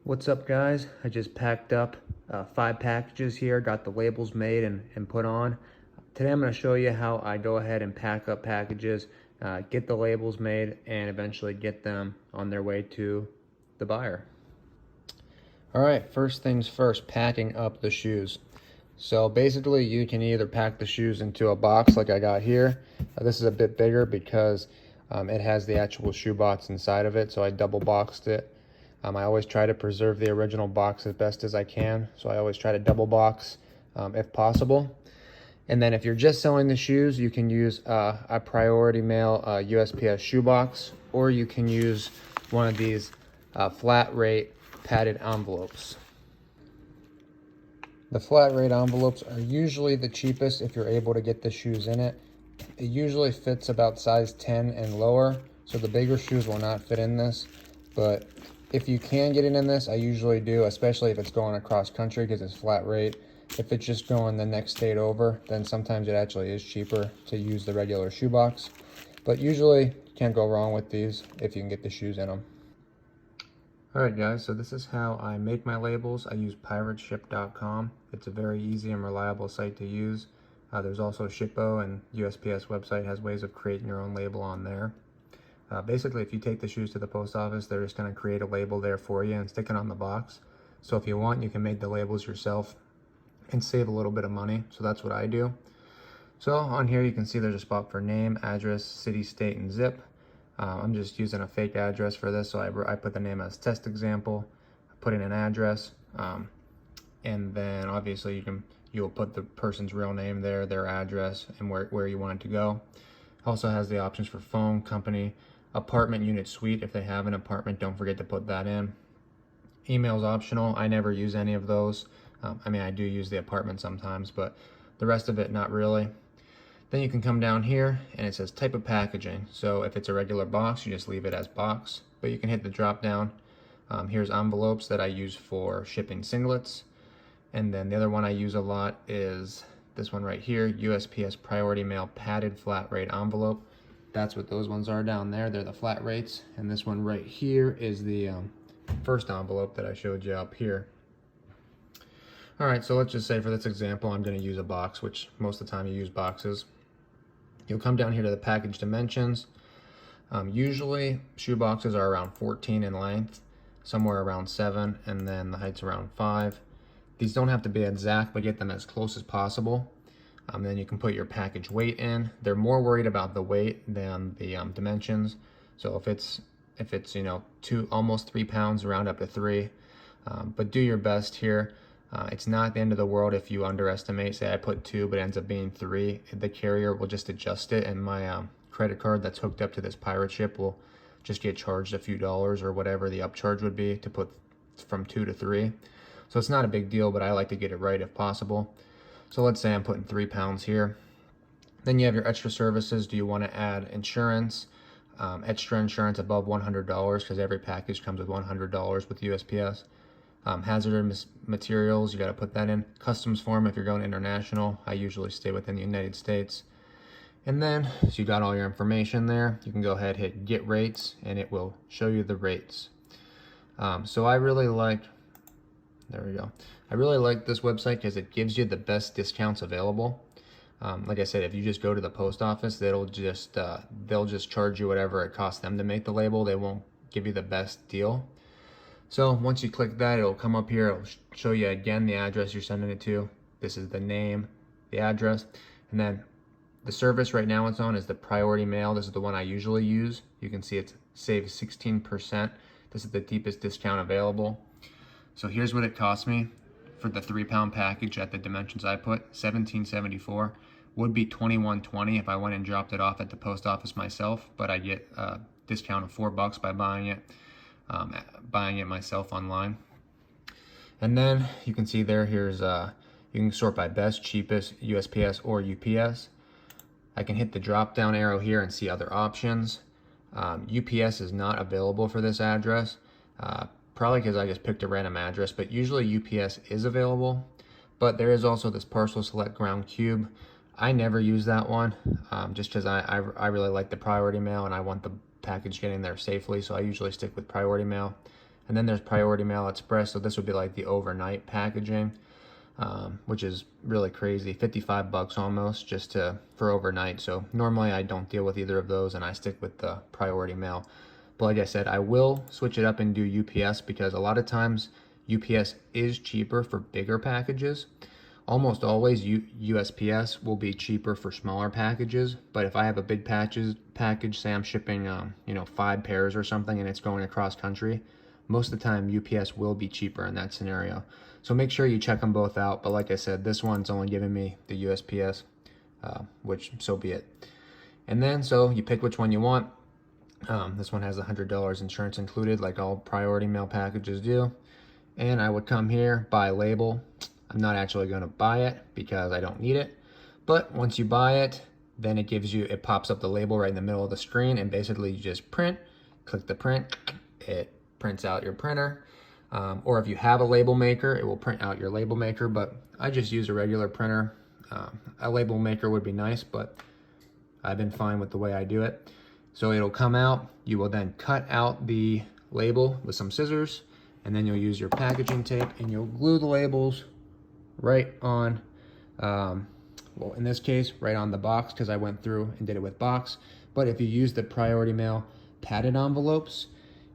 What's up, guys? I just packed up 5 packages here, got the labels made and put on. Today I'm going to show you how I go ahead and pack up packages, get the labels made, and eventually get them on their way to the buyer. All right, first things first, packing up the shoes. So basically you can either pack the shoes into a box like I got here. This is a bit bigger because it has the actual shoe box inside of it, so I double boxed it. I always try to preserve the original box as best as I can, so I always try to double box if possible. And then if you're just selling the shoes, you can use a Priority Mail USPS shoebox, or you can use one of these flat rate padded envelopes. The flat rate envelopes are usually the cheapest if you're able to get the shoes in it. It usually fits about size 10 and lower, so the bigger shoes will not fit in this. But if you can get it in this, I usually do, especially if it's going across country because it's flat rate. If it's just going the next state over, then sometimes it actually is cheaper to use the regular shoebox. But usually, you can't go wrong with these if you can get the shoes in them. Alright guys, so this is how I make my labels. I use pirateship.com. It's a very easy and reliable site to use. There's also Shippo, and USPS website has ways of creating your own label on there. Basically, if you take the shoes to the post office, they're just going to create a label there for you and stick it on the box. So if you want, you can make the labels yourself and save a little bit of money. So that's what I do. So on here, you can see there's a spot for name, address, city, state, and zip. I'm just using a fake address for this, so I put the name as test example, put in an address, and then obviously you'll put the person's real name there, their address, and where you want it to go. Also has the options for phone, company, apartment, unit, suite. If they have an apartment, don't forget to put that in. Email is optional. I never use any of those. I mean, I do use the apartment sometimes, but the rest of it, not really. Then you can come down here and it says type of packaging. So if it's a regular box, you just leave it as box, but you can hit the drop down. Here's envelopes that I use for shipping singlets. And then the other one I use a lot is this one right here, USPS Priority Mail padded flat rate envelope. That's what those ones are down there. They're the flat rates. And this one right here is the first envelope that I showed you up here. All right, so let's just say for this example, I'm gonna use a box, which most of the time you use boxes. You'll come down here to the package dimensions. Usually shoe boxes are around 14 in length, somewhere around 7, and then the height's around 5. These don't have to be exact, but get them as close as possible. Then you can put your package weight in. They're more worried about the weight than the dimensions. So if it's almost 3 pounds, round up to 3. But do your best here. It's not the end of the world if you underestimate. Say I put 2, but it ends up being 3. The carrier will just adjust it, and my credit card that's hooked up to this pirate ship will just get charged a few dollars or whatever the upcharge would be to put from 2 to 3. So it's not a big deal, but I like to get it right if possible. So let's say I'm putting 3 pounds here. Then you have your extra services. Do you want to add insurance? Extra insurance above $100, because every package comes with $100 with USPS. Hazardous materials, you got to put that in. Customs form if you're going international. I usually stay within the United States. And then, so you got all your information there. You can go ahead, hit get rates, and it will show you the rates. So I really like, there we go. I really like this website because it gives you the best discounts available. Like I said, if you just go to the post office, they'll just charge you whatever it costs them to make the label. They won't give you the best deal. So once you click that, it'll come up here. It'll show you again the address you're sending it to. This is the name, the address, and then the service right now it's on is the Priority Mail. This is the one I usually use. You can see it's saved 16%. This is the deepest discount available. So here's what it cost me for the 3 pound package at the dimensions I put, $17.74. Would be $21.20 if I went and dropped it off at the post office myself, but I get a discount of $4 by buying it myself online. And then you can see there, here's you can sort by best, cheapest, USPS or UPS. I can hit the drop down arrow here and see other options. UPS is not available for this address, probably because I just picked a random address, but usually UPS is available. But there is also this Parcel Select Ground Cube. I never use that one, just because I really like the Priority Mail and I want the package getting there safely, so I usually stick with Priority Mail. And then there's Priority Mail Express, so this would be like the overnight packaging, which is really crazy, 55 bucks almost just for overnight. So normally I don't deal with either of those, and I stick with the Priority Mail. But like I said, I will switch it up and do UPS, because a lot of times UPS is cheaper for bigger packages. Almost always USPS will be cheaper for smaller packages, but if I have a big package, say I'm shipping 5 pairs or something and it's going across country, most of the time UPS will be cheaper in that scenario. So make sure you check them both out. But like I said, this one's only giving me the USPS, which so be it. And then so you pick which one you want. This one has $100 insurance included, like all Priority Mail packages do. And I would come here, buy label. I'm not actually going to buy it because I don't need it. But once you buy it, then it pops up the label right in the middle of the screen, and basically you just print, click the print, it prints out your printer. Or if you have a label maker, it will print out your label maker, but I just use a regular printer. A label maker would be nice, but I've been fine with the way I do it. So it'll come out, you will then cut out the label with some scissors, and then you'll use your packaging tape and you'll glue the labels right on, well, in this case, right on the box, because I went through and did it with box. But if you use the Priority Mail padded envelopes,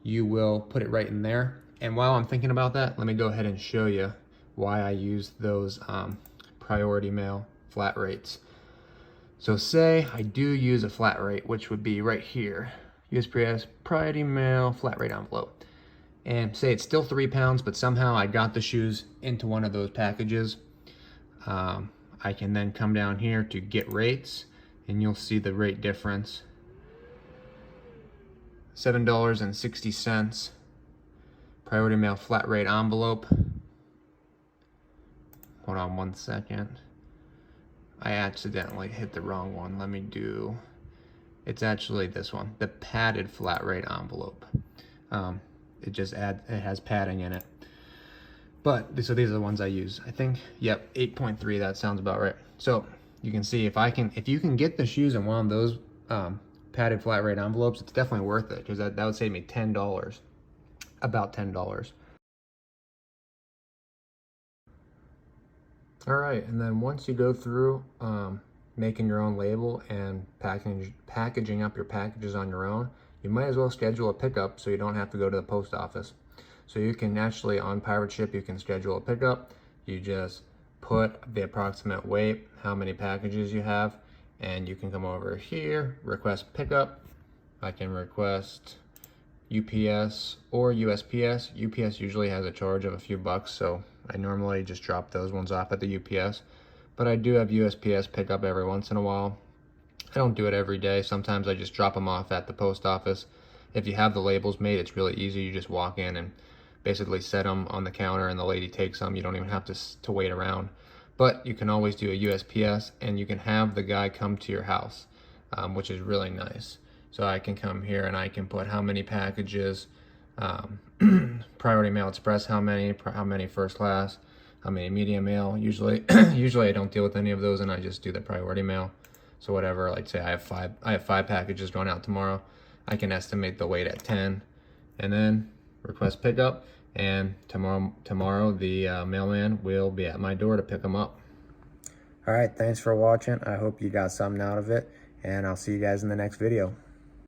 you will put it right in there. And while I'm thinking about that, let me go ahead and show you why I use those Priority Mail flat rates. So say I do use a flat rate, which would be right here, USPS Priority Mail flat rate envelope. And say it's still 3 pounds, but somehow I got the shoes into one of those packages. I can then come down here to get rates, and you'll see the rate difference. $7.60. Priority Mail flat rate envelope. Hold on one second. I accidentally hit the wrong one. Let me do, it's actually this one, the padded flat rate envelope. It has padding in it. But so these are the ones I use. I think, yep, 8.3, that sounds about right. So you can see if you can get the shoes in one of those padded flat rate envelopes, it's definitely worth it, because that would save me $10, about $10. All right, and then once you go through making your own label and packaging up your packages on your own, you might as well schedule a pickup so you don't have to go to the post office. So you can actually, on Pirate Ship, you can schedule a pickup. You just put the approximate weight, how many packages you have, and you can come over here, request pickup. I can request UPS or USPS. UPS usually has a charge of a few bucks, so I normally just drop those ones off at the UPS. But I do have USPS pickup every once in a while. I don't do it every day. Sometimes I just drop them off at the post office. If you have the labels made, it's really easy. You just walk in and basically set them on the counter, and the lady takes them. You don't even have to wait around. But you can always do a USPS, and you can have the guy come to your house, which is really nice. So I can come here and I can put how many packages, Priority Mail Express, how many first class, how many medium mail. Usually I don't deal with any of those, and I just do the Priority Mail. So whatever, like say I have five packages going out tomorrow, I can estimate the weight at 10, and then request pickup. And tomorrow the mailman will be at my door to pick them up. All right, thanks for watching. I hope you got something out of it, and I'll see you guys in the next video.